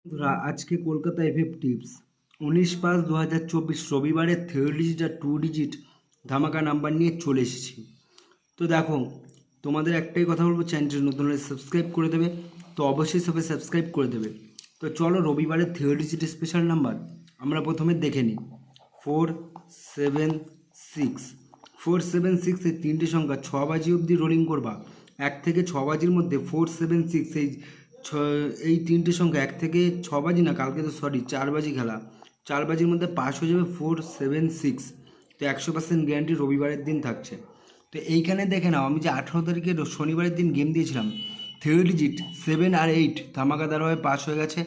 বন্ধুরা, আজকে Kolkata FF tips 19/5/2024 রবিবারে 3 ডিজিট আর 2 ডিজিট ধামাকা নাম্বার নিয়ে চলে এসেছি। তো দেখো, তোমাদের একটাই কথা বলবো, চ্যানেলটি নতুন হলে সাবস্ক্রাইব করে দেবে। তো অবশ্যই সবাই সাবস্ক্রাইব করে দেবে। তো চলো রবিবারের 3 ডিজিট স্পেশাল নাম্বার আমরা প্রথমে দেখে নিই। 476 476 এই তিনটে সংখ্যা 6 বাজি অবধি রোলিং করবা। 1 থেকে 6 বাজির মধ্যে 476 এই তিনটে সংখ্যা 1 থেকে 6 বাজি না, কালকে তো 4 বাজি খেলা, 4 বাজির মধ্যে পাস হয়ে যাবে 476। তো 100% গ্যারান্টি রবিবারের দিন থাকছে। তো এইখানে দেখে নাও, আমি যে 18 তারিখে শনিবারের দিন গেম দিয়েছিলাম, 3 ডিজিট 7 আর 8 ধামাকাদারভাবে পাস হয়ে গেছে।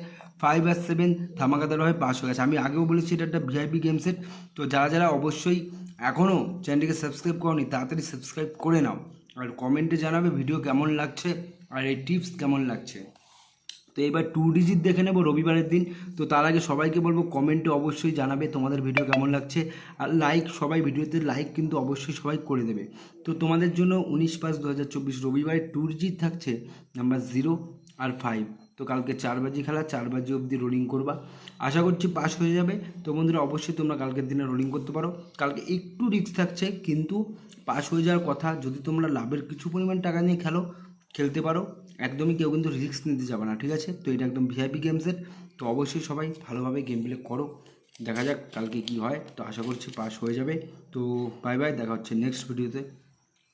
5 আর 7 ধামাকাদারভাবে পাস হয়ে গেছে। আমি আগেও বলেছি এটা একটা ভিআইপি গেম সেট। তো যারা যারা অবশ্যই এখনও চ্যানেলটিকে সাবস্ক্রাইব করনি, তাড়াতাড়ি সাবস্ক্রাইব করে নাও। আর কমেন্টে জানাবে ভিডিও কেমন লাগছে আর এই টিপস কেমন লাগছে। তো এবার 2 ডিজিট দেখে নেব রবিবারের দিন। তো তার আগে সবাইকে বলবো কমেন্টে অবশ্যই জানাবে তোমাদের ভিডিও কেমন লাগছে। আর লাইক, সবাই ভিডিওতে লাইক কিন্তু অবশ্যই সবাই করে দেবে। তো তোমাদের জন্য 19/5/2024 রবিবারে 2 ডিজিট থাকছে নাম্বার 0 আর 5। তো কালকে 4 বাজি খেলা, 4 বাজি অবধি রোলিং করবা। আশা করছি পাস হয়ে যাবে। তো বন্ধুরা, অবশ্যই তোমরা কালকের দিনে রোলিং করতে পারো। কালকে একটু রিস্ক থাকছে, কিন্তু পাস হয়ে যাওয়ার কথা। যদি তোমরা লাভের কিছু পরিমাণ টাকা নিয়ে খেলতে পারো, একদমই কেউ কিন্তু রিস্ক নিতে যাবে না, ঠিক আছে? তো এটা একদম ভিআইপি গেমসের। তো অবশ্যই সবাই ভালোভাবে গেম প্লে করো। দেখা যাক কালকে কি হয়। তো আশা করছি পাস হয়ে যাবে। তো বাই বাই, দেখা হচ্ছে নেক্সট ভিডিওতে।